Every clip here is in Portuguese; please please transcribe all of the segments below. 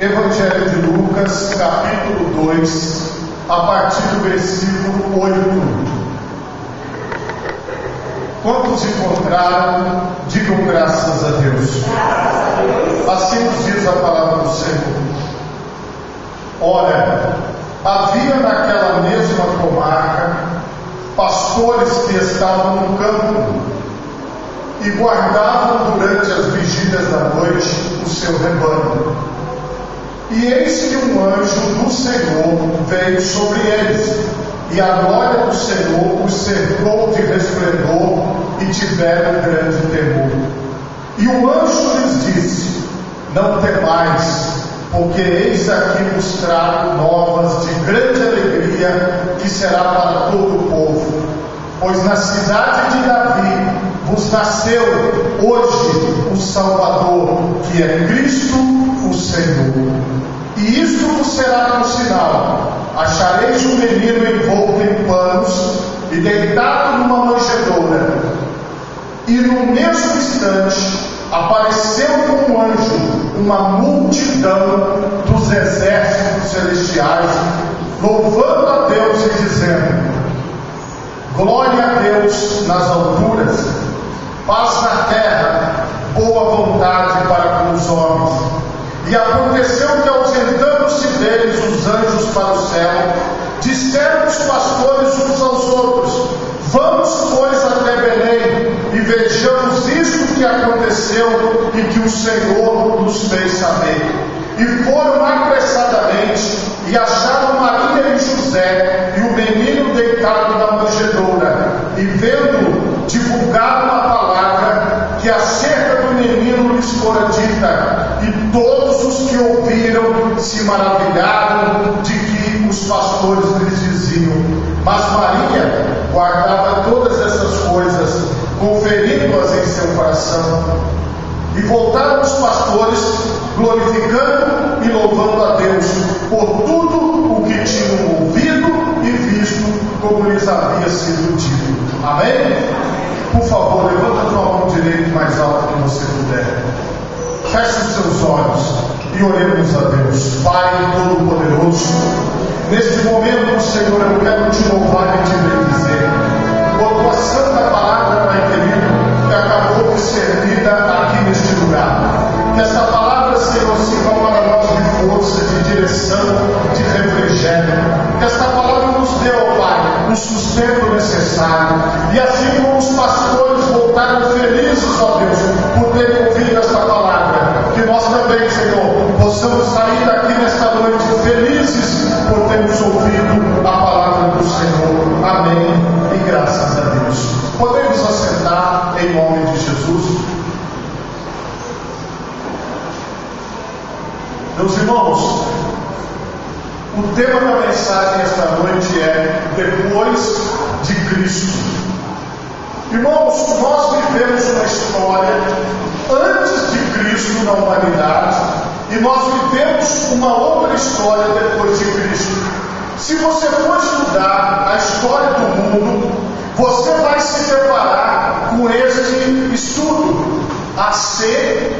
Evangelho de Lucas, capítulo 2, a partir do versículo 8. Quantos encontraram, digam graças a Deus. Assim nos diz a palavra do Senhor. Ora, havia naquela mesma comarca pastores que estavam no campo e guardavam durante as vigílias da noite o seu rebanho. E eis que um anjo do Senhor veio sobre eles, e a glória do Senhor os cercou de resplendor, e tiveram grande temor. E o anjo lhes disse: não temais, porque eis aqui vos trago novas de grande alegria, que será para todo o povo. Pois na cidade de Davi vos nasceu hoje o Salvador, que é Cristo o Senhor. E isto vos será por sinal: achareis um menino envolto em panos e deitado numa manjedoura. E no mesmo instante apareceu com um anjo uma multidão dos exércitos celestiais, louvando a Deus e dizendo: glória a Deus nas alturas, paz na terra, boa vontade para com os homens. E aconteceu que, ausentando-se deles os anjos para o céu, disseram os pastores uns aos outros: vamos, pois, até Belém, e vejamos isto que aconteceu e que o Senhor nos fez saber. E foram apressadamente, e acharam Maria e José, e o menino deitado na manjedoura. E vendo, divulgaram a palavra que acerca do menino lhes fora dita. E todos os que ouviram se maravilharam de que os pastores lhes diziam. Mas Maria guardava todas essas coisas, conferindo-as em seu coração. E voltaram os pastores, glorificando e louvando a Deus por tudo o que tinham ouvido e visto, como lhes havia sido dito. Amém? Por favor, levanta a tua mão direita mais alta que você puder. Feche os seus olhos e oremos a Deus. Pai Todo-Poderoso, neste momento, Senhor, eu quero te louvar e te bendizer por tua santa palavra, Pai querido, que acabou de ser lida aqui neste lugar. Que esta palavra, Senhor, sirva para nós de força, de direção, de refrigério. Que esta palavra nos dê, ó Pai, o sustento necessário. E assim como os pastores voltaram felizes, ó Deus, por terem ouvido esta palavra, que nós também, Senhor, possamos sair daqui nesta noite felizes por termos ouvido a palavra do Senhor. Amém. E graças a Deus. Podemos assentar em nome de Jesus. Meus irmãos, o tema da mensagem esta noite é Depois de Cristo. Irmãos, nós vivemos uma história antes de Cristo na humanidade e nós vivemos uma outra história depois de Cristo. Se você for estudar a história do mundo, você vai se deparar com este estudo: AC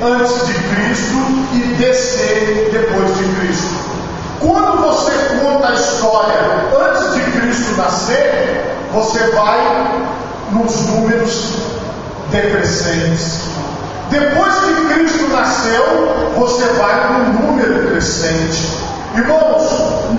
antes de Cristo e DC depois de Cristo. Quando você conta a história antes de Cristo nascer, você vai nos números decrescentes. Depois que Cristo nasceu, você vai no número crescente. Irmãos,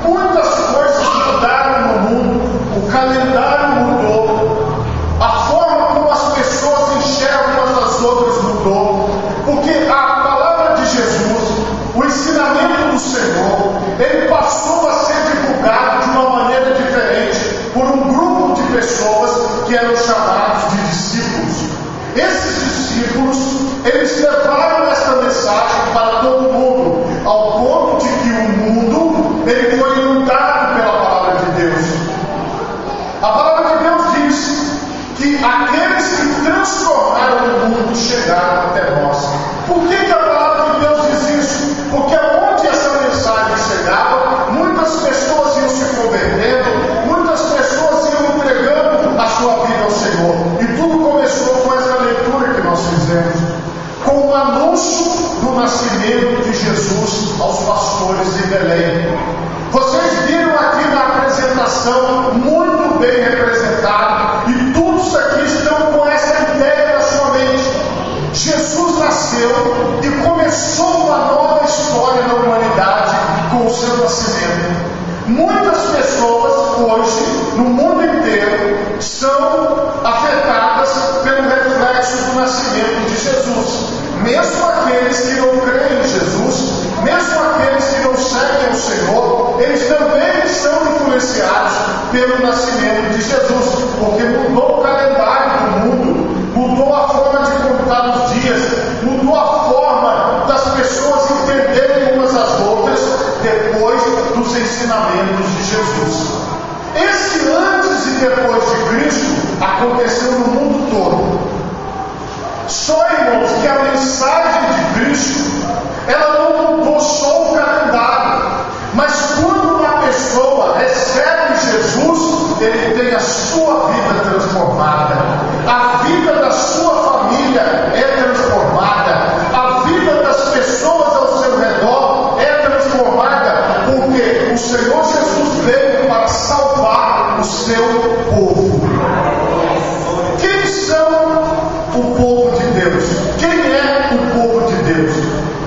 muitas coisas mudaram no mundo, o calendário mudou, a forma como as pessoas enxergam umas às outras mudou, porque a palavra de Jesus, o ensinamento do Senhor, ele passou a ser divulgado de uma maneira diferente por um grupo de pessoas que eram chamados de discípulos. Esses discípulos, eles levaram esta mensagem para todo mundo, ao ponto de que o mundo, ele foi inundado pela palavra de Deus. A palavra de Deus diz que aqueles que transformaram o mundo chegaram até nós. Por que a palavra de Deus diz isso? Porque onde essa mensagem chegava, Vocês viram aqui na apresentação, muito bem representado, e todos aqui estão com essa ideia na sua mente. Jesus nasceu e começou uma nova história na humanidade com o seu nascimento. Muitas pessoas hoje, no mundo inteiro, são afetadas pelo reflexo do nascimento de Jesus. Mesmo aqueles que não creem em Jesus, mesmo aqueles que não seguem o Senhor, eles também são influenciados pelo nascimento de Jesus, porque mudou o calendário do mundo, mudou a forma de contar os dias, mudou a forma das pessoas entenderem umas às outras depois dos ensinamentos de Jesus. Esse antes e depois de Cristo aconteceu no mundo todo. Só, irmãos, que a mensagem de Cristo, ela não mudou só o calendário, mas quando uma pessoa recebe Jesus, ele tem a sua vida transformada, a vida da sua família é transformada, a vida das pessoas ao seu redor é transformada, porque o Senhor Jesus veio para salvar o seu povo. Quem são o povo de Deus? Quem é o povo de Deus?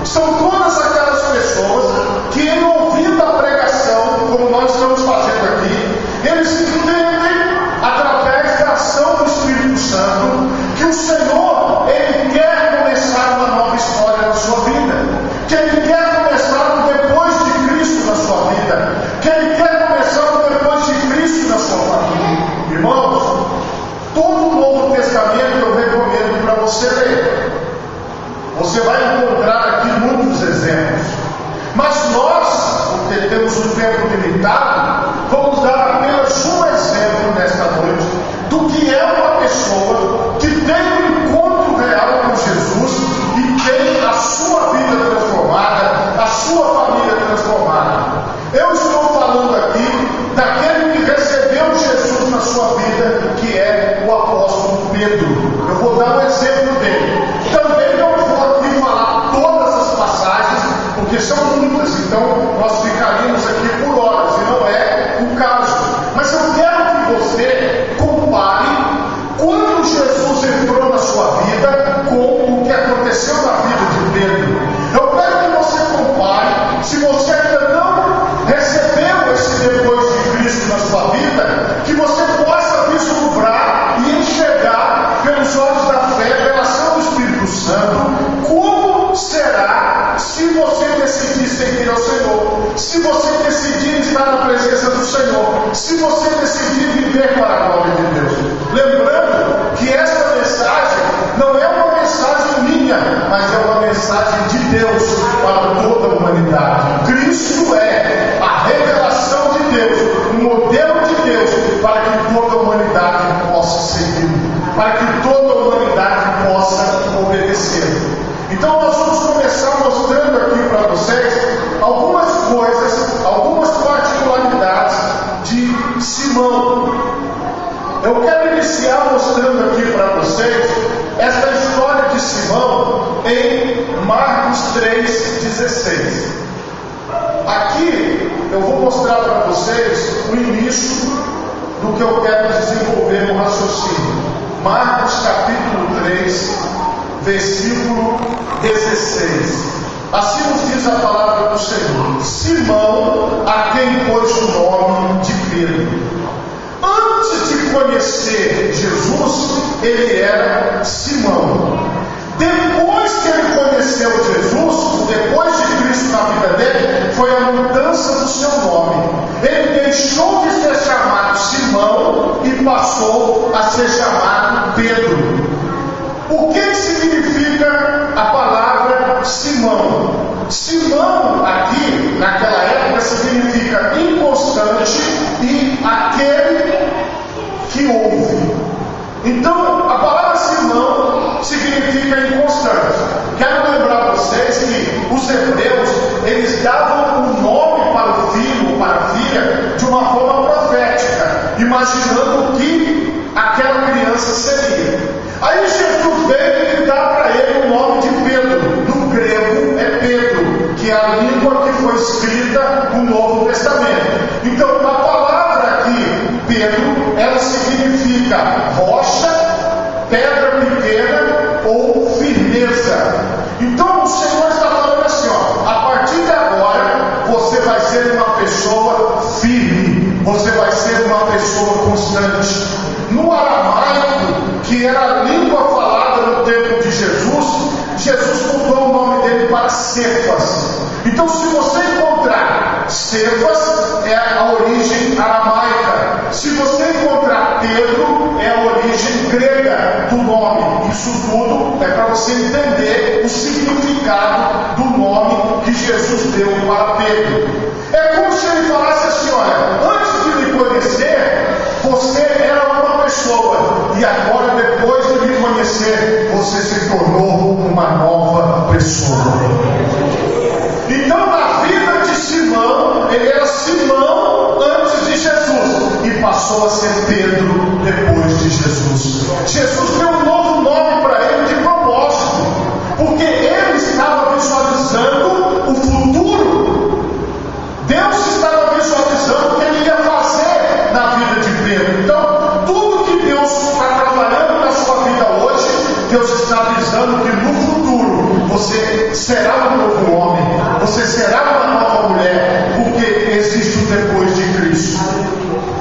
São todas aquelas pessoas que, em ouvindo a pregação, como nós estamos fazendo aqui, eles entendem, através da ação do Espírito Santo, que o Senhor, Ele quer começar uma nova história na sua vida, que Ele quer começar um depois de Cristo na sua vida, que Ele quer começar um depois de Cristo na sua família. Irmãos, todo o Novo Testamento eu recomendo para você ler. Você vai encontrar aqui muitos exemplos. Mas nós, porque temos um tempo limitado, vamos dar apenas um exemplo nesta noite do que é uma pessoa que tem um encontro real com Jesus e tem a sua vida transformada, a sua família transformada. Eu estou falando aqui daquele que recebeu Jesus na sua vida, que é o apóstolo Pedro. Eu vou dar um exemplo dele. Também não vou aqui falar todas as passagens, porque são muitas, então nós ficaríamos aqui por horas, e não é o caso. Mas eu quero que você compare quando Jesus entrou na sua vida com o que aconteceu na vida de Pedro. Eu quero que você compare, se você ainda não recebeu esse depois de Cristo na sua vida, que você possa vislumbrar e enxergar pelos olhos da fé, pela ação do Espírito Santo, como será se você decidir seguir ao Senhor, se você decidir estar na presença do Senhor, se você decidir viver para a glória de Deus. Lembrando que esta mensagem não é uma mensagem minha, mas é uma mensagem de Deus para toda a humanidade. Cristo é a revelação de Deus, o modelo de Deus para que toda a humanidade possa seguir, para que toda a humanidade possa obedecer. Então nós vamos começar mostrando aqui para vocês algumas coisas, algumas particularidades de Simão. Eu quero iniciar mostrando aqui para vocês esta história de Simão em Marcos 3,16. Aqui eu vou mostrar para vocês o início do que eu quero desenvolver no raciocínio. Marcos capítulo 3, versículo 16. Assim nos diz a palavra do Senhor: Simão, a quem pôs o nome de Pedro. Antes de conhecer Jesus, ele era Simão. Depois que ele conheceu Jesus, depois de Cristo na vida dele, foi a mudança do seu nome. Ele deixou de ser chamado Simão e passou a ser chamado Pedro. O que significa a palavra Simão? Simão aqui, naquela época, significa inconstante e aquele que ouve. Então, a palavra Simão significa inconstante. Quero lembrar vocês que os hebreus, eles davam o nome para o filho ou para a filha de uma forma profética, imaginando o que aquela criança seria. Aí Jesus veio e dá para ele o nome de Pedro. No grego é Pedro, que que é a língua que foi escrita no Novo Testamento. Então, a palavra aqui, Pedro, ela significa rocha, pedra pequena ou firmeza. Então, o Senhor está falando assim, ó, a partir de agora, você vai ser uma pessoa firme, você vai ser uma pessoa constante. No aramaico, que era a língua falada no tempo de Jesus, Jesus mudou o nome dele para Cefas. Então, se você encontrar Cefas, é a origem aramaica. Se você encontrar Pedro, é a origem grega do nome. Isso tudo é para você entender o significado do nome que Jesus deu para Pedro. É como se ele falasse assim, olha, antes de me conhecer, você era uma pessoa, e agora, depois de me conhecer, você se tornou uma nova pessoa. Então, na vida de Simão, ele era Simão antes de Jesus e passou a ser Pedro depois de Jesus. Jesus deu um novo nome para ele de propósito, porque ele estava visualizando o futuro. Deus estava visualizando o que ele ia fazer na vida de Pedro. Então, tudo que Deus está trabalhando na sua vida hoje, Deus está avisando que no futuro você será um novo homem, você será uma nova mulher, porque existe o depois de Cristo.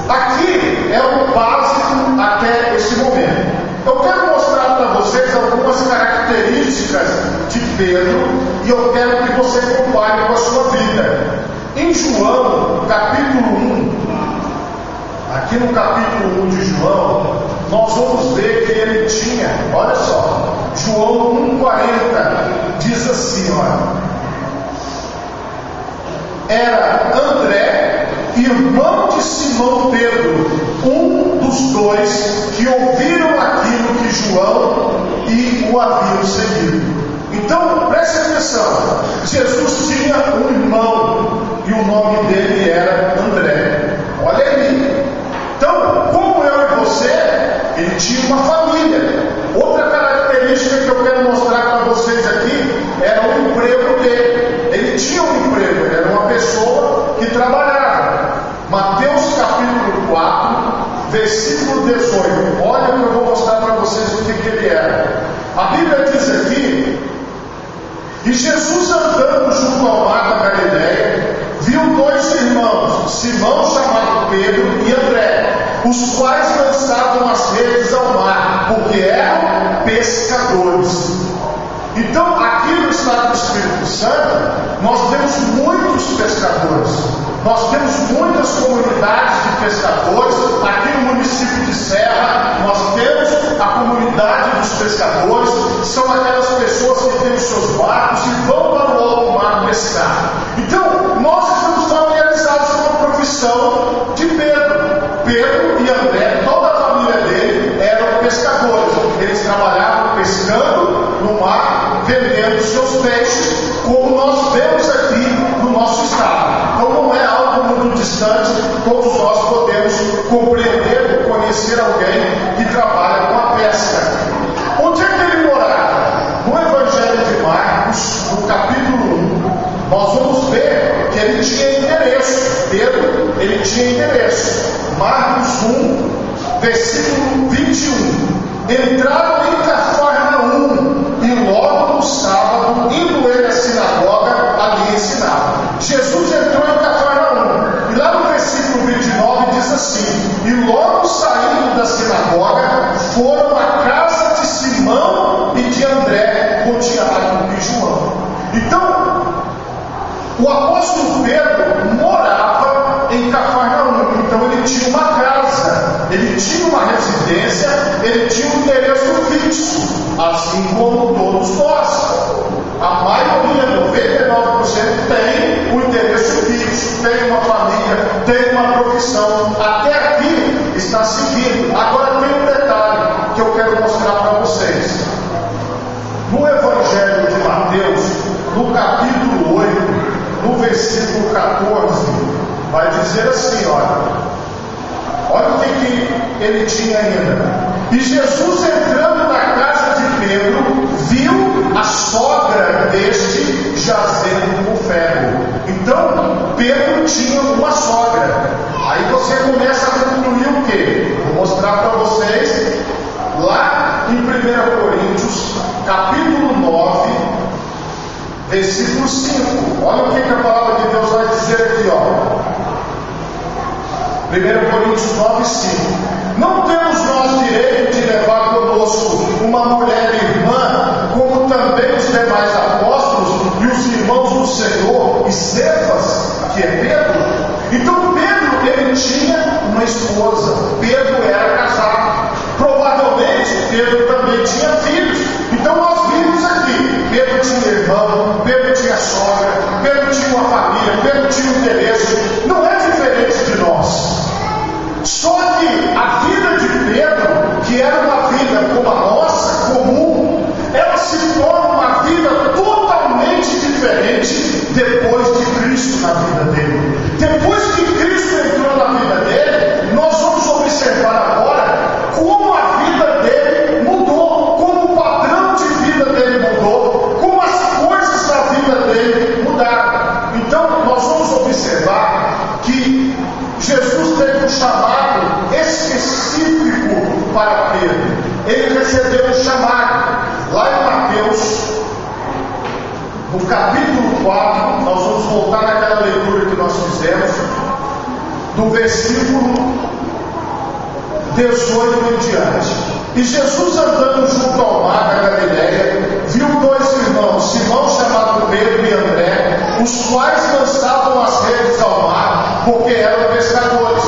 Aqui é o básico até esse momento. Eu quero mostrar para vocês algumas características de Pedro e eu quero que você compare com a sua vida. Em João, capítulo 1, aqui no capítulo 1 de João, nós vamos ver que ele tinha, olha só, João 1,40 diz assim, olha, era André, irmão de Simão Pedro, um dos dois que ouviram aquilo que João e o haviam seguido. Então, preste atenção, Jesus tinha um irmão e o nome dele era André. Olha aí. Então, como eu e você, ele tinha uma família. Outra característica que eu quero mostrar para vocês aqui era o emprego dele. Ele tinha um emprego, ele era uma pessoa que trabalhava. Mateus capítulo 4, versículo 18. Olha que eu vou mostrar para vocês o que ele era. A Bíblia diz aqui: e Jesus, andando junto ao mar da Galileia, viu dois irmãos, Simão chamado Pedro e André, os quais lançavam as redes ao mar, porque eram pescadores. Então, aqui no estado do Espírito Santo, nós temos muitos pescadores. Nós temos muitas comunidades de pescadores. Aqui no município de Serra, nós temos a comunidade dos pescadores. São aquelas pessoas que têm os seus barcos e vão para o alto mar pescar. Então, nós estamos familiarizados com a profissão de Pedro. Pedro e André, toda a família dele, eram pescadores. Eles trabalhavam pescando no mar, vendendo seus peixes, como nós vemos aqui no nosso estado. Então não é algo muito distante, todos nós podemos compreender ou conhecer alguém que trabalha com a pesca. Onde é que ele morava? No Evangelho de Marcos, no capítulo 1, nós vamos ver que ele tinha endereço. Pedro, ele tinha endereço. Marcos 1, versículo 21. Entraram em Cafarnaum e logo no sábado, indo ele à sinagoga, ali ensinava. Jesus entrou em Cafarnaum e lá no versículo 29 diz assim: e logo saindo da sinagoga foram à casa de Simão e de André, com Tiago e João. Então, o apóstolo Pedro morava em Cafarnaum. Então ele tinha uma casa, ele tinha uma residência, ele tinha um endereço fixo, assim como todos nós. A maioria, 99%, tem um endereço fixo, tem uma família, tem uma profissão. Até aqui está seguindo. Agora tem um detalhe que eu quero mostrar para vocês. No Evangelho de Mateus, no capítulo 8, no versículo 14, vai dizer assim, olha o que ele tinha ainda. E Jesus, entrando na casa de Pedro, viu a sogra deste jazendo com ferro. Então, Pedro tinha uma sogra. Aí você começa a concluir o quê? Vou mostrar para vocês lá em 1 Coríntios, capítulo 9, versículo 5. Olha o que a palavra de Deus vai dizer aqui, ó. 1 Coríntios 9, 5. Não temos nós direito de levar conosco uma mulher irmã, como também os demais apóstolos e os irmãos do Senhor, e Cefas, que é Pedro? Então Pedro, ele tinha uma esposa. Pedro era casado. Provavelmente Pedro também tinha filhos. Então nós vimos aqui, Pedro tinha irmão, Pedro tinha sogra, Pedro tinha uma família, Pedro tinha um interesse. Não é diferente de nós. Só que a vida de Pedro, que era uma vida como a nossa, comum, ela se torna uma vida totalmente diferente depois de Cristo na vida dele. Depois que Cristo entrou na vida dele, nós vamos observar agora como a vida dele mudou, como o padrão de vida dele mudou, como as coisas da vida dele mudaram. Então nós vamos observar que Jesus teve um chamado específico para Pedro. Ele recebeu um chamado. Lá em Mateus, no capítulo 4, nós vamos voltar naquela leitura que nós fizemos, do versículo 18 em diante. E Jesus, andando junto ao mar da Galileia, viu dois irmãos, Simão chamado Pedro e André, os quais lançavam as redes ao mar, porque eram pescadores.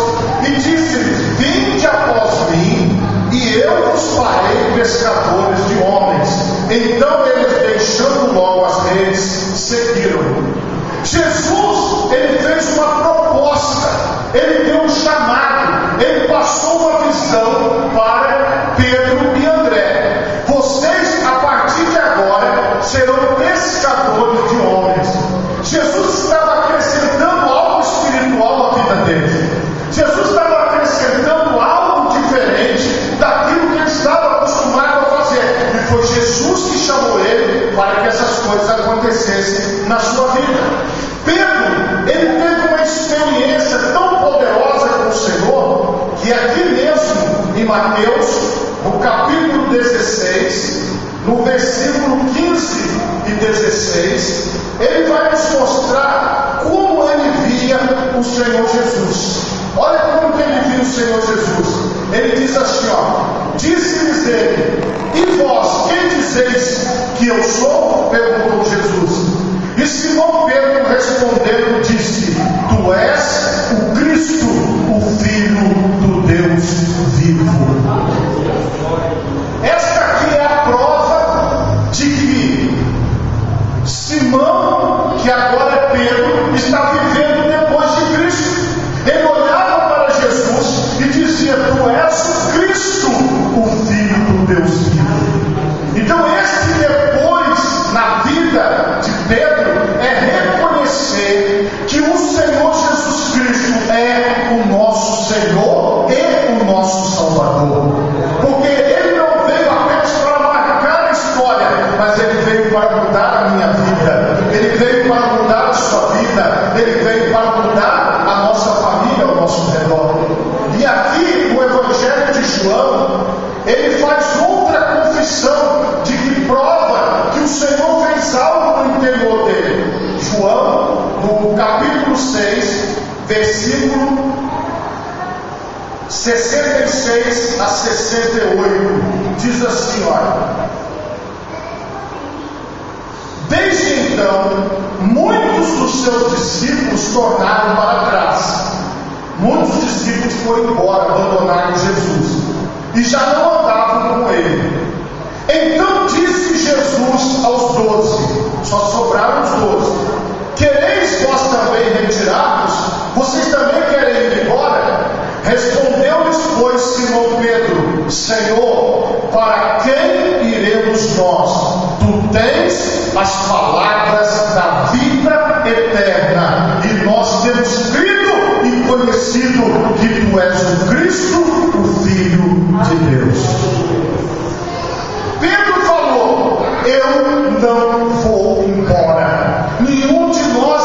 E disse-lhes: vinde após mim, e eu vos farei pescadores de homens. Então eles, deixando logo as redes, seguiram. Jesus, ele fez uma proposta, ele deu um chamado, ele passou uma visão para Pedro e André. Vocês, a partir de agora, serão pescadores de homens. Jesus estava acrescentando algo espiritual à vida deles. Jesus estava acrescentando algo diferente daquilo que ele estava acostumado a fazer. E foi Jesus que chamou ele para que essas coisas acontecessem na sua vida. Pedro, ele teve uma experiência tão poderosa com o Senhor, que aqui mesmo em Mateus, no capítulo 16, no versículo 15 e 16, ele vai nos mostrar como ele via o Senhor Jesus. Olha como que ele via o Senhor Jesus. Ele diz assim, ó: disse-lhes ele: e vós, quem dizeis que eu sou? Perguntou Jesus. E Simão Pedro respondendo disse: tu és o Cristo, o Filho do Deus vivo. Esta aqui é a prova de que Simão, que agora é Pedro, está vivendo depois de Cristo. Ele olhava para Jesus e dizia: tu és o Cristo, o Filho do Deus vivo. Então este depois na vida de Pedro é reconhecer que o Senhor Jesus Cristo é o nosso Senhor e o nosso Salvador. Porque ele não veio apenas para marcar a história, mas ele veio para mudar a minha vida, ele veio para mudar a sua vida, ele veio para mudar a nossa família ao nosso redor. E aqui o Evangelho de João, ele faz outra confissão de que prova que o Senhor fez algo no interior dele. João, no capítulo 6, versículo 66 a 68, diz assim, olha: desde então, muitos dos seus discípulos tornaram para trás. Muitos discípulos foram embora, abandonaram Jesus e já não andavam com ele. Então disse Jesus aos 12, só sobraram os 12: quereis vós também retirar-vos? Vocês também querem ir embora? Respondeu-lhes, pois, Simão Pedro: Senhor, para quem iremos nós? Tu tens as palavras da vida eterna, e nós temos crido e conhecido que tu és o Cristo, o Filho de Deus. Pedro falou: eu não vou embora. Nenhum de nós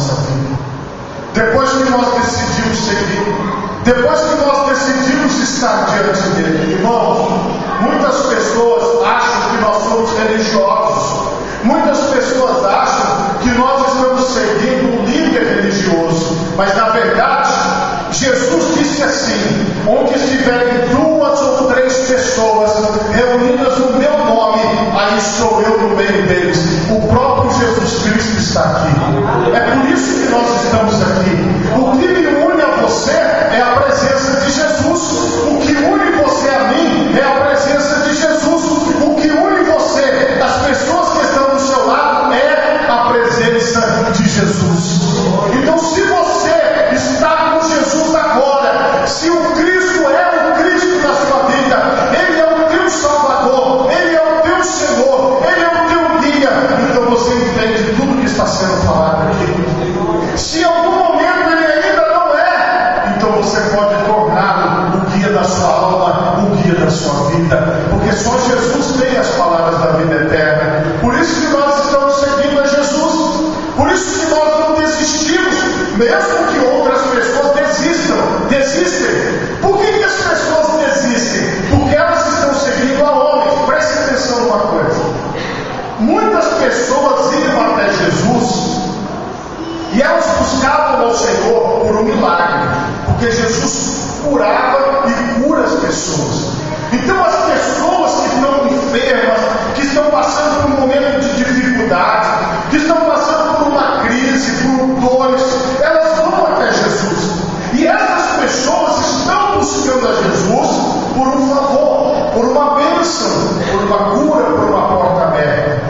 nossa vida. Depois que nós decidimos seguir, depois que nós decidimos estar diante dele, irmãos, muitas pessoas acham que nós somos religiosos, muitas pessoas acham que nós estamos seguindo um líder religioso, mas na verdade, Jesus disse assim: onde estiverem 2 ou 3 pessoas reunidas no meu nome, aí estou eu no meio deles. O próprio Jesus Cristo está aqui. É por isso que nós estamos aqui. O que me une a você é a presença de Jesus. O que une você a mim é a presença de Jesus. O que une você, as pessoas que estão do seu lado, é a presença de Jesus. Então, se você está com Jesus agora, se o Cristo é o Cristo da sua vida, Ele é o teu Salvador, Ele é o teu Senhor, Ele é o teu guia, então você entende tudo que está sendo falado aqui. Se em algum momento Ele ainda não é, então você pode torná-lo o guia da sua alma, o guia da sua vida, porque só Jesus tem as palavras da vida eterna. Por isso que nós estamos seguindo a Jesus, por isso que nós não desistimos, mesmo que outras pessoas desistem. Por que as pessoas desistem? Porque elas estão seguindo a homens. Preste atenção numa coisa: muitas pessoas iam até Jesus e elas buscavam ao Senhor por um milagre, porque Jesus curava e cura as pessoas. Então as pessoas que estão enfermas, que estão passando por um momento de dificuldade, que estão passando por uma crise, por dores, elas vão até Jesus. E essas pessoas estão buscando a Jesus por um favor, por uma bênção, por uma cura, por uma porta aberta.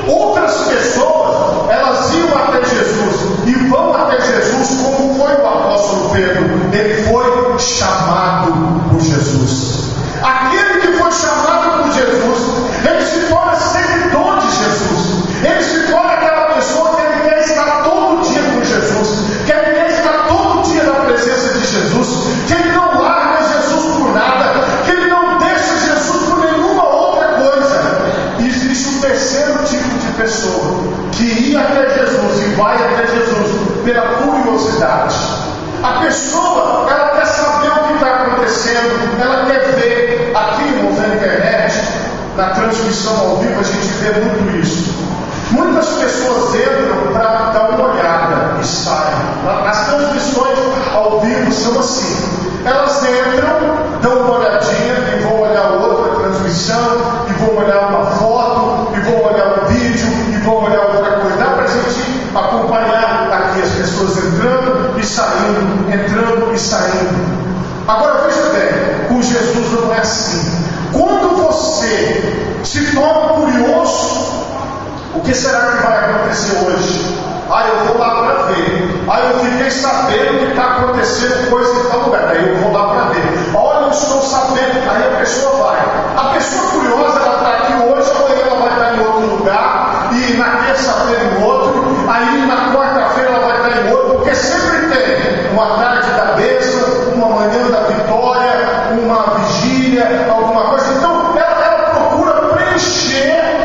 Outras pessoas, elas iam até Jesus e vão até Jesus como foi o apóstolo Pedro. Ele foi chamado por Jesus. Aquele que foi chamado por Jesus, ele se torna seguidor de Jesus. Ele se torna aquela pessoa que ele quer estar todo dia com Jesus, que ele quer estar todo dia na presença de Jesus, que ele não larga Jesus por nada, que ele não deixa Jesus por nenhuma outra coisa. E existe um terceiro tipo de pessoa que ia até Jesus e vai até Jesus pela curiosidade. A pessoa, ela quer saber o que está acontecendo, ela quer ver. Aqui, irmãos, na internet, na transmissão ao vivo, a gente vê muito isso. Muitas pessoas entram para dar uma olhada e saem. As transmissões ao vivo são assim: elas entram, dão uma olhadinha e vão olhar outra transmissão, e vão olhar uma foto, e vão olhar um vídeo, e vão olhar outra coisa. Dá para a gente acompanhar aqui as pessoas entrando e saindo, entrando e saindo. Agora veja bem, com Jesus não é assim. Quando você se torna curioso, o que será que vai acontecer hoje? Eu vou lá para ver. Eu fiquei sabendo que está acontecendo coisa em tal lugar. Daí eu vou lá para ver. Olha, eu estou sabendo. Aí a pessoa vai. A pessoa curiosa, ela está aqui hoje, amanhã ela vai estar em outro lugar, e na terça-feira em outro, aí na quarta-feira ela vai estar em outro, porque sempre tem uma tarde da bênção, uma manhã da vitória, uma vigília, alguma coisa. Então ela procura preencher,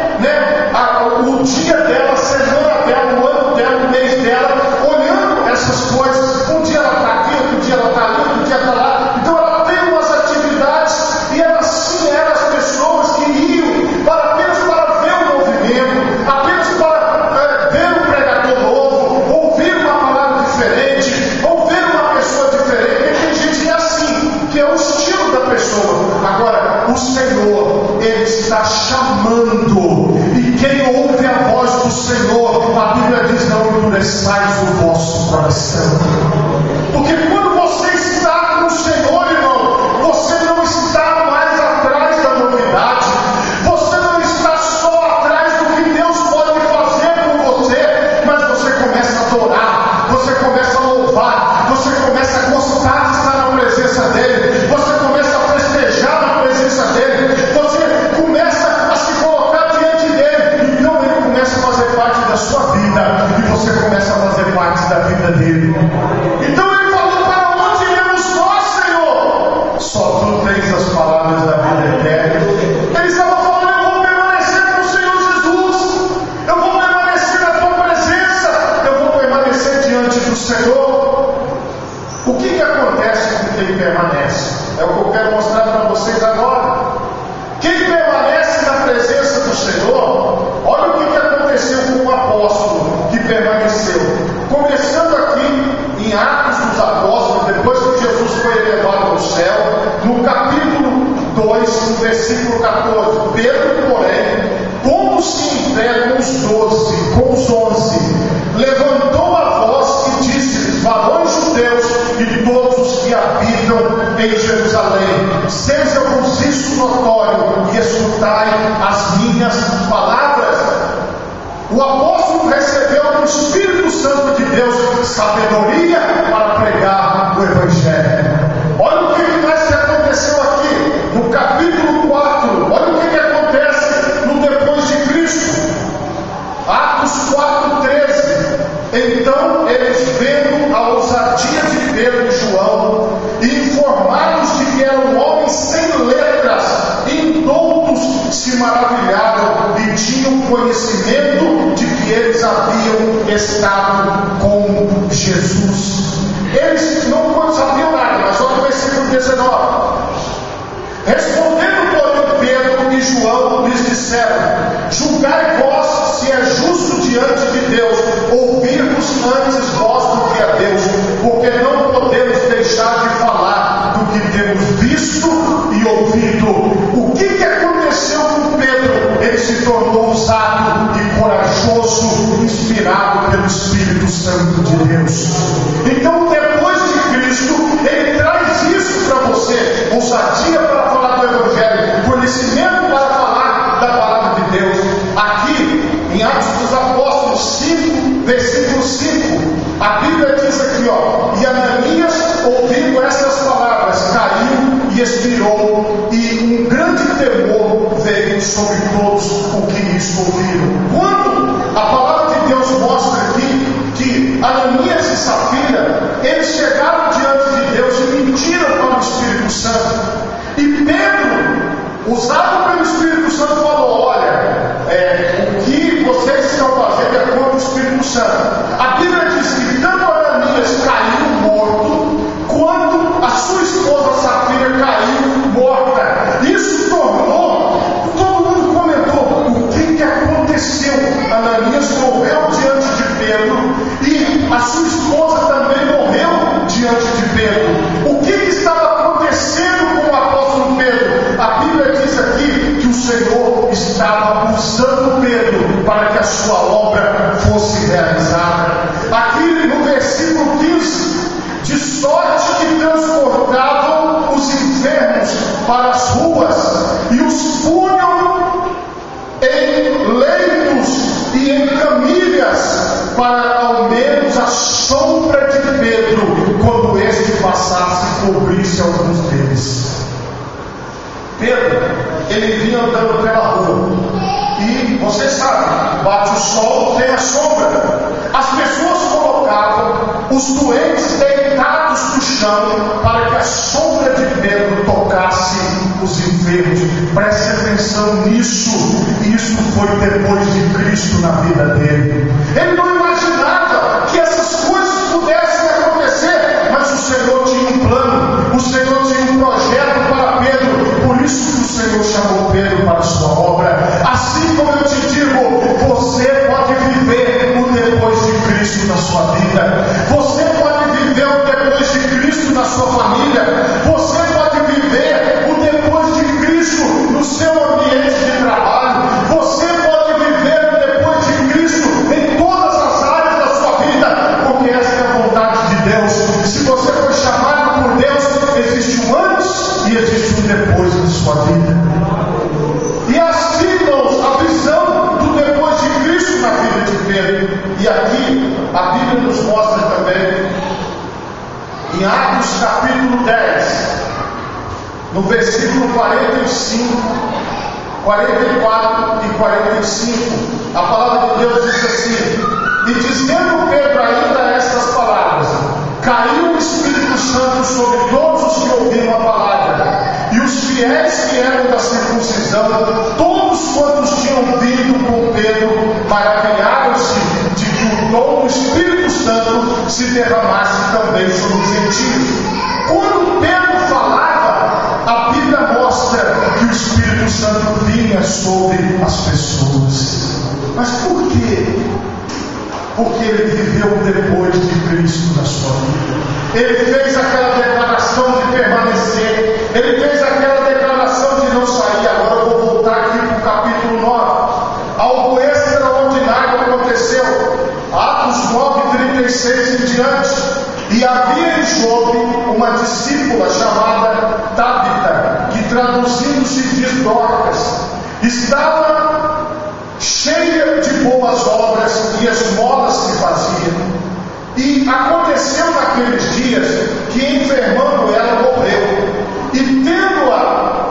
o dia dela, a semana dela, o ano dela, o mês dela, olhando essas coisas. Um dia ela está aqui, outro dia ela está ali, outro dia está lá. Então ela tem umas atividades, e elas sim eram as pessoas que iam apenas para ver o movimento, apenas para ver um pregador novo, ouvir uma palavra diferente, ouvir uma pessoa diferente. Porque tem gente que é assim, que é o estilo da pessoa. Agora, o Senhor, Ele está chamando, e quem ouve a voz do Senhor, a Bíblia diz: não endureçais o vosso coração. Porque quando você está com o Senhor, irmão, você não está mais atrás da novidade, você não está só atrás do que Deus pode fazer com você, mas você começa a adorar, você começa a louvar, você começa a gostar de estar na presença dEle, você começa a festejar na presença dEle, você começa a se colocar diante dEle. Então Ele começa a fazer parte da sua vida, e você começa a fazer parte da vida dEle. Então Ele falou: para onde iremos Senhor, o que acontece com quem permanece? É o que eu quero mostrar para vocês agora. Quem permanece na presença do Senhor, olha o que aconteceu com o apóstolo que permaneceu. Começando aqui em Atos dos Apóstolos, depois que Jesus foi elevado ao céu, no capítulo 2, no versículo 14, Pedro, porém, pondo-se em pé com os 12, com os 11, levantou a voz e disse: varões judeus e todos os que habitam em Jerusalém, seja-vos isso notório e escutai as minhas palavras. O apóstolo recebeu do Espírito Santo de Deus sabedoria para pregar o Evangelho. Olha o que mais aconteceu aqui no capítulo 4. Olha o que acontece no depois de Cristo. Atos 4:13. Então eles, vendo a ousadia de Pedro e João, e informados de que eram homens sem letras, indoutos, se maravilharam e tinham conhecimento de que eles haviam estado com Jesus. Eles não sabiam nada, mas olha o versículo 19. Respondendo, porém, Pedro e João lhes disseram: julgai vós se é justo diante de Deus ouvirmos antes vós do que a Deus, porque não podemos deixar de falar do que temos visto e ouvido. O que aconteceu com Pedro? Ele se tornou ousado e corajoso, inspirado pelo Espírito Santo de Deus. Então, depois de Cristo, ele traz isso para você: ousadia para falar do Evangelho, conhecimento para falar da palavra de Deus. Aqui em Atos dos Apóstolos 5, versículo 5, a Bíblia diz aqui, e Ananias, ouvindo essas palavras, caiu e expirou, e um grande temor veio sobre todos o que isso ouviram. Quando a palavra de Deus mostra aqui que Ananias e Safira, eles chegaram diante de Deus e mentiram para o Espírito Santo, e Pedro, usado pelo Espírito Santo, falou: olha, o que vocês estão fazendo é contra o Espírito Santo. A Bíblia diz que tanto Ananias caiu morto, quanto a sua esposa Safira caiu morta. Isso tornou, todo mundo comentou: o que aconteceu? Ananias morreu diante de Pedro, e a sua esposa também morreu diante de Pedro. O que estava acontecendo com o apóstolo Pedro? A Bíblia diz aqui que o Senhor estava usando Pedro para que a sua obra fosse realizada. Aqui no versículo 15: de sorte que transportavam os enfermos para as ruas e os punham em leitos e em camilhas, para ao menos a sombra de Pedro, quando este passasse, cobrisse alguns deles. Pedro, ele vinha andando pela rua, e você sabe, bate o sol, tem a sombra. As pessoas colocavam os doentes deitados no chão para que a sombra de Pedro tocasse os enfermos. Preste atenção nisso. Isso foi depois de Cristo na vida dele. Ele não imaginava que essas coisas pudessem acontecer, mas o Senhor tinha um plano, o Senhor tinha um projeto para Pedro. Por isso que o Senhor chamou Pedro para a sua obra. Assim como eu te digo, você pode viver o depois de Cristo na sua vida. Você pode viver o depois de Cristo na sua família. Você pode viver o depois de Cristo no seu ambiente de trabalho. Você pode viver o depois de Cristo em todas as áreas da sua vida, porque essa é a vontade de Deus. Se você foi chamado por Deus, existe um antes e existe um depois na sua vida. E assim, irmãos, a visão do depois de Cristo na vida de Pedro. E aqui a Bíblia nos mostra também, em Atos capítulo 10, no versículo 45, 44 e 45, a palavra de Deus diz assim: e dizendo Pedro ainda estas palavras, caiu o Espírito Santo sobre todos os que ouviram a palavra, e os fiéis que eram da circuncisão, todos quantos tinham vindo com Pedro, maravilharam-se de que o dom do Espírito Santo se derramasse também sobre os gentios. Quando Pedro falava, a Bíblia mostra que o Espírito Santo vinha sobre as pessoas. Mas por quê? Porque ele viveu depois de Cristo na sua vida. Ele fez aquela declaração de permanecer. Ele fez aquela declaração de não sair. Agora eu vou voltar aqui para o capítulo 9. Algo extraordinário aconteceu. Atos 9:36 em diante. E havia em Jope uma discípula chamada Tabita, que traduzindo se diz Dorcas. Estava cheia de boas obras e esmolas que fazia. E aconteceu naqueles dias que, enfermando ela, morreu. E tendo-a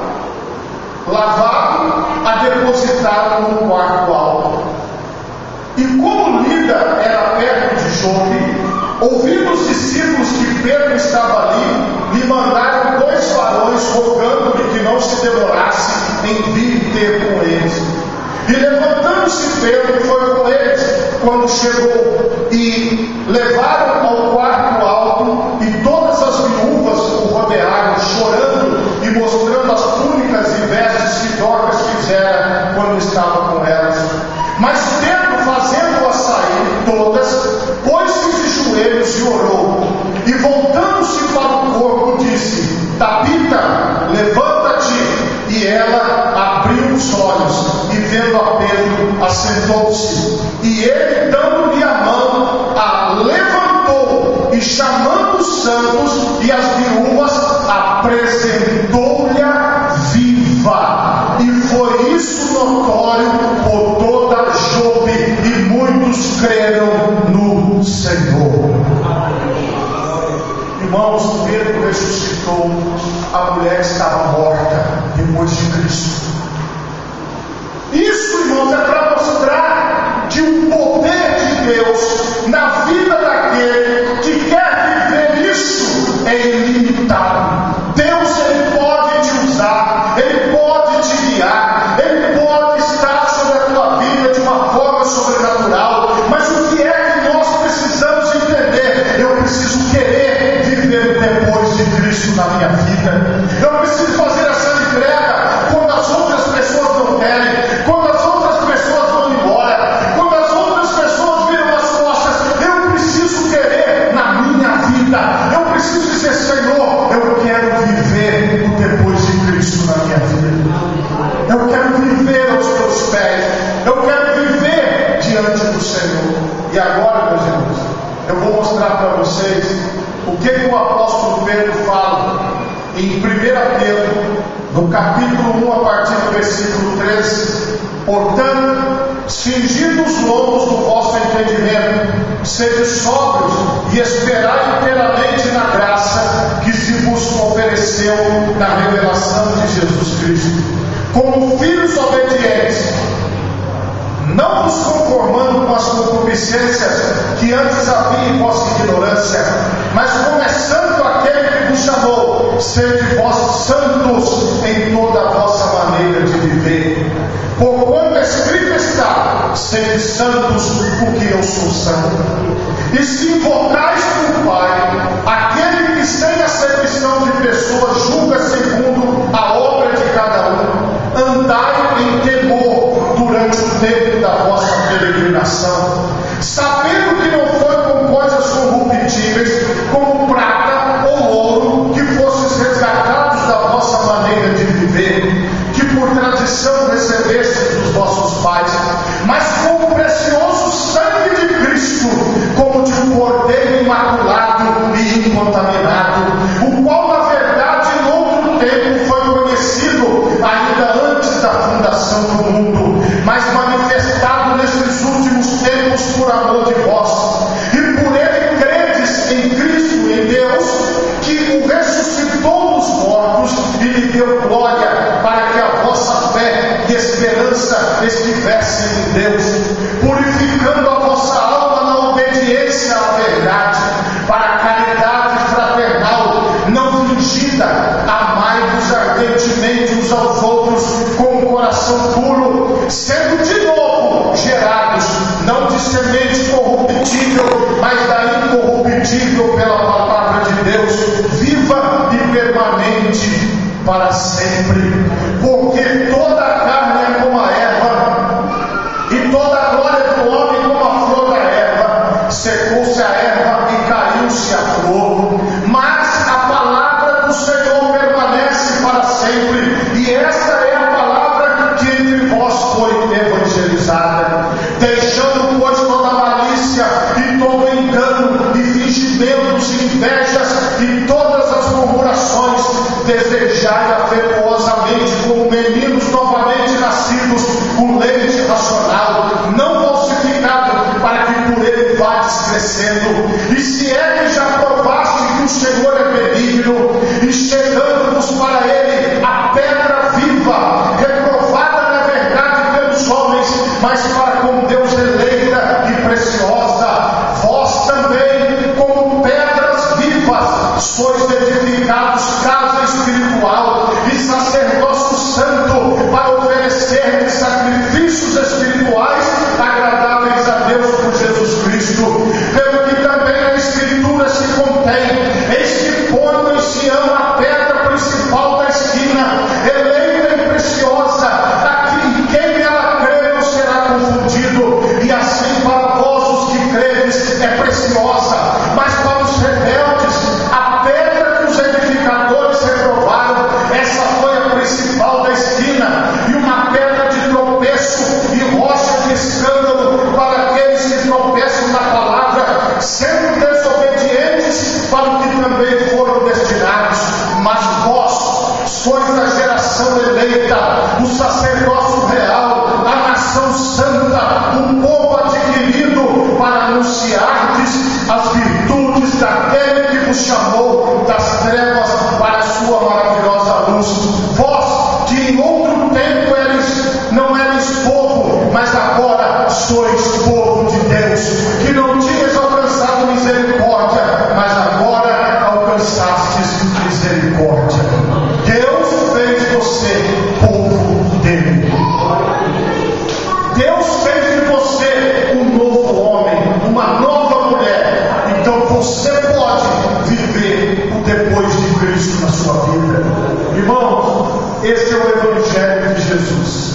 lavado, a depositaram no quarto alto. E como Lida era perto de Jope, ouvindo os discípulos que Pedro estava ali, lhe mandaram 2 varões, rogando-lhe que não se demorasse em vir ter com eles. E levantando-se Pedro foi com eles. Quando chegou, e levaram ao quarto alto, e todas as viúvas o rodearam, chorando e mostrando as túnicas e vestes que Dorcas fizera quando estava com elas. Mas Pedro, fazendo-as sair todas, pôs-se de joelhos e orou. E voltando-se para o corpo, disse: Tabita, levanta-te. E ela abriu os olhos, e vendo a Pedro, assentou-se. E ele, dando-lhe a mão, a levantou, e chamando os santos e as viúvas, apresentou-lhe viva. E foi isso notório por toda Jope, e muitos creram no Senhor. Irmãos, Pedro ressuscitou, a mulher estava morta depois de Cristo. Isso, irmãos, é para mostrar que o poder de Deus na vida daquele que quer viver isso é ilimitado. Deus, Ele pode te usar, Ele pode te guiar, Ele pode estar sobre a tua vida de uma forma sobrenatural. Mas o que é que nós precisamos entender? Eu preciso querer viver depois de Cristo na minha vida. Eu preciso fazer essa entrega quando as outras pessoas não querem, quando as outras pessoas vão embora, quando as outras pessoas viram as costas. Eu preciso querer na minha vida. Eu preciso dizer: Senhor, eu quero viver depois de Cristo na minha vida. Eu quero viver aos teus pés. Eu quero viver diante do Senhor. E agora, meus irmãos, eu vou mostrar para vocês o que o apóstolo Pedro fala em 1 Pedro, no capítulo 1, a partir do versículo 13. Portanto, cingindo os lombos do vosso entendimento, sede sóbrios e esperai inteiramente na graça que se vos ofereceu na revelação de Jesus Cristo. Como filhos obedientes, não vos conformando com as concupiscências que antes havia em vossa ignorância, mas como é santo aquele que vos chamou, sede vós santos em toda a vossa maneira de viver. Porquanto escrito está: sede santos, porque eu sou santo. E se invocais por Pai aquele que sem acepção de pessoas julga segundo a obra de cada um, andai em temor durante o tempo da vossa peregrinação, sabendo que não foi com coisas corruptíveis, como prata ou ouro, que fostes resgatados da vossa maneira de viver, que por tradição recebestes dos vossos pais, mas com o precioso sangue de Cristo, como de um cordeiro imaculado e incontaminado, o qual na verdade em outro tempo foi conhecido ainda antes da fundação do mundo, mas manifestado nestes últimos tempos por amor de vós, e por ele credes em Cristo, em Deus, que o ressuscitou dos mortos e lhe deu glória, para que a vossa fé e esperança estivessem em Deus, purificando a vossa alma na obediência à verdade, para a caridade fraternal não fingida. Amai-vos ardentemente uns aos outros com um coração puro, sendo de novo gerados, não de semente corruptível, mas da incorruptível, para sempre. Porque toda a carne é como a erva, e toda a glória do homem como a flor da erva. Secou-se a erva e caiu-se a flor, mas a palavra do Senhor permanece para sempre. E esta é a palavra que entre vós foi evangelizada. Deixando, pois, toda malícia e todo engano e fingimentos e invejas e todas as murmurações, desejai afetuosamente como meninos novamente nascidos o leite racional, não falsificado, para que por ele vades crescendo. E se é que já provaste que o Senhor é benigno, e chegando-vos para ele a pedra viva, reprovada na verdade pelos homens, mas para com Deus eleita e preciosa, vós também, como pedras vivas, sois edificados casa espiritual e sacerdócio santo, para oferecer sacrifícios espirituais agradáveis a Deus por Jesus Cristo. Pelo que também na Escritura se contém: eis que ponho em Sião a pedra principal da esquina, eleita e preciosa, em quem ela crê não será confundido. E assim para vós os que credes é preciosa, mas para os rebeldes a pedra que os edificadores reprovaram, essa foi a principal da esquina, e uma pedra de tropeço e rocha de escândalo para aqueles que tropeçam na palavra, sendo desobedientes para o que também foram destinados. Mas vós sois a geração eleita, o sacerdócio real, a nação santa, o povo adquirido, para anunciardes as virtudes daquele que vos chamou das trevas para a sua maravilhosa luz. Vós que em outro tempo não eres povo, mas agora sois povo de Deus, que não tinhas alcançado misericórdia, mas agora alcançastes misericórdia. Deus fez você povo dele. Deus fez de você um novo homem, uma nova mulher. Então você pode viver o depois de Cristo na sua vida. Irmãos, esse é o Evangelho de Jesus.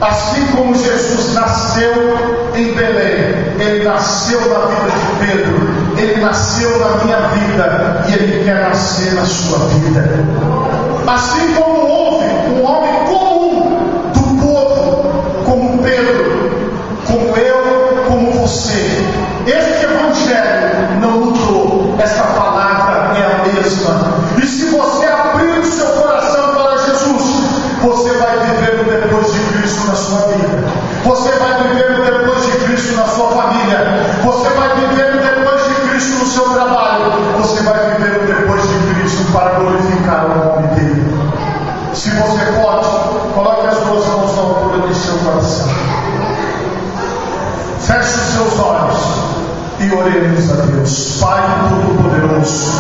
Assim como Jesus nasceu em Belém, ele nasceu na vida de Pedro, ele nasceu na minha vida, e ele quer nascer na sua vida. Assim como houve um homem comum do povo, como Pedro, como eu, como você, este Evangelho não mudou, essa palavra é a mesma. E se você abrir o seu coração para Jesus, você vai viver o depois de Cristo na sua vida. Você vai viver o depois de Cristo na sua família. Você vai viver o depois de Cristo no seu trabalho. Você vai viver o depois de Cristo para glorificar o nome dele. Se você pode, coloque as duas mãos na altura do seu coração. Feche os seus olhos e oremos a Deus. Pai Todo-Poderoso,